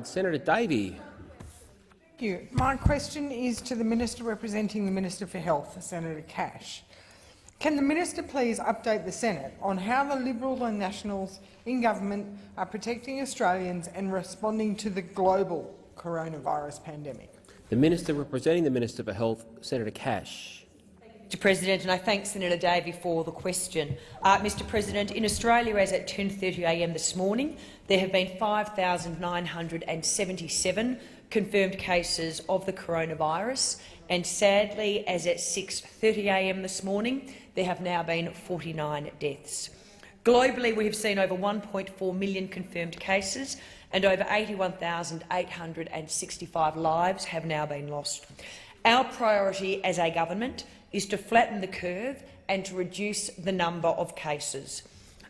Senator Davey. Thank you. My question is to the Minister representing the Minister for Health, Senator Cash. Can the Minister please update the Senate on how the Liberals and Nationals in government are protecting Australians and responding to the global coronavirus pandemic? The Minister representing the Minister for Health, Senator Cash. Mr President, and I thank Senator Davey for the question. Mr President, in Australia, as at 10:30 a.m. this morning, there have been 5,977 confirmed cases of the coronavirus, and sadly, as at 6:30 a.m. this morning, there have now been 49 deaths. Globally, we have seen over 1.4 million confirmed cases, and over 81,865 lives have now been lost. Our priority as a government is to flatten the curve and to reduce the number of cases.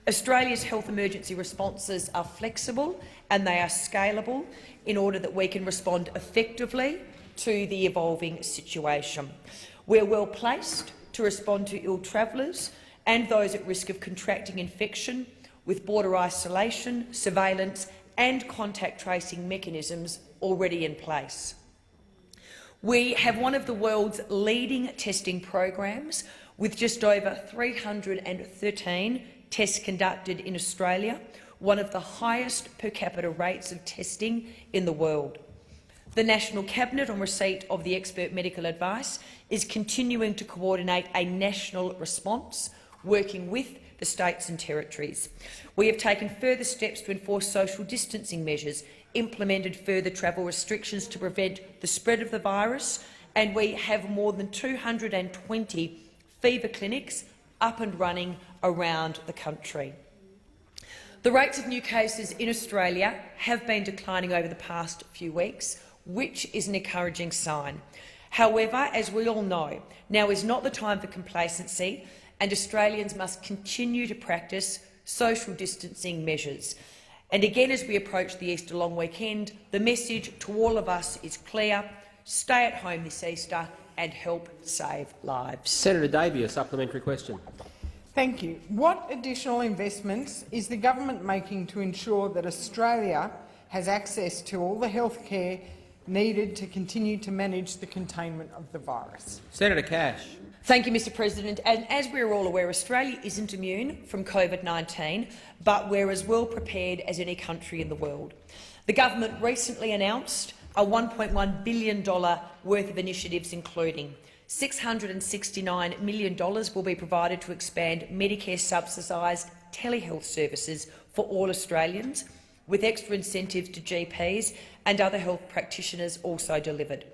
Australia's health emergency responses are flexible and they are scalable in order that we can respond effectively to the evolving situation. We are well placed to respond to ill travellers and those at risk of contracting infection with border isolation, surveillance and contact tracing mechanisms already in place. We have one of the world's leading testing programs, with just over 313 tests conducted in Australia, one of the highest per capita rates of testing in the world. The National Cabinet, on receipt of the expert medical advice, is continuing to coordinate a national response, working with the states and territories. We have taken further steps to enforce social distancing measures, implemented further travel restrictions to prevent the spread of the virus, and we have more than 220 fever clinics up and running around the country. The rates of new cases in Australia have been declining over the past few weeks, which is an encouraging sign. However, as we all know, now is not the time for complacency, and Australians must continue to practice social distancing measures. And again, as we approach the Easter long weekend, the message to all of us is clear: stay at home this Easter and help save lives. Senator Davey, a supplementary question. Thank you. What additional investments is the government making to ensure that Australia has access to all the health care needed to continue to manage the containment of the virus? Senator Cash. Thank you, Mr President. And as we are all aware, Australia isn't immune from COVID-19, but we're as well prepared as any country in the world. The government recently announced a $1.1 billion worth of initiatives, including $669 million will be provided to expand Medicare subsidised telehealth services for all Australians, with extra incentives to GPs and other health practitioners also delivered.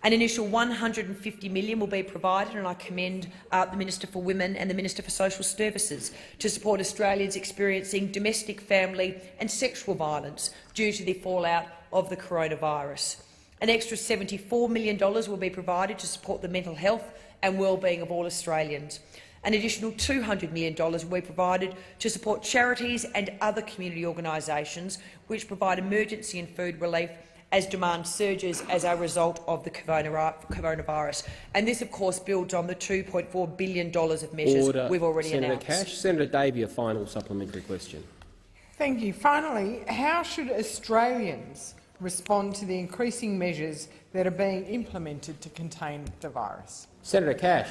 An initial $150 million will be provided, and I commend the Minister for Women and the Minister for Social Services to support Australians experiencing domestic, family and sexual violence due to the fallout of the coronavirus. An extra $74 million will be provided to support the mental health and wellbeing of all Australians. An additional $200 million will be provided to support charities and other community organisations which provide emergency and food relief as demand surges as a result of the coronavirus. And this, of course, builds on the $2.4 billion of measures we've already announced. Senator Cash. Senator Davey, a final supplementary question. Thank you. Finally, how should Australians respond to the increasing measures that are being implemented to contain the virus? Senator Cash.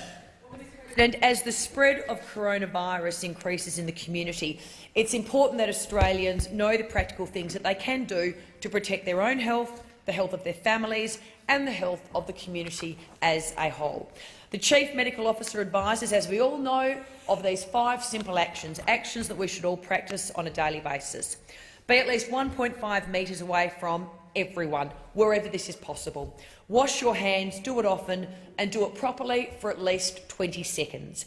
And as the spread of coronavirus increases in the community, it's important that Australians know the practical things that they can do to protect their own health, the health of their families and the health of the community as a whole. The Chief Medical Officer advises, as we all know, of these 5 simple actions that we should all practice on a daily basis. Be at least 1.5 metres away from everyone, wherever this is possible. Wash your hands, do it often, and do it properly for at least 20 seconds.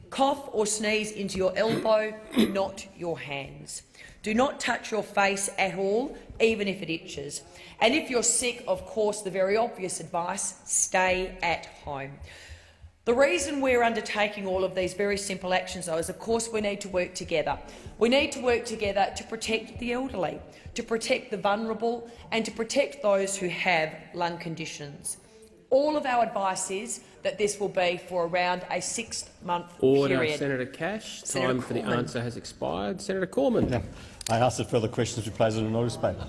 Cough or sneeze into your elbow, not your hands. Do not touch your face at all, even if it itches. And if you're sick, of course, the very obvious advice: stay at home. The reason we're undertaking all of these very simple actions, though, is, of course, we need to work together. We need to work together to protect the elderly, to protect the vulnerable and to protect those who have lung conditions. All of our advice is that this will be for around a 6-month period. Senator Cash. Time for the answer has expired. Senator Cormann. I ask that further questions be placed on a notice paper.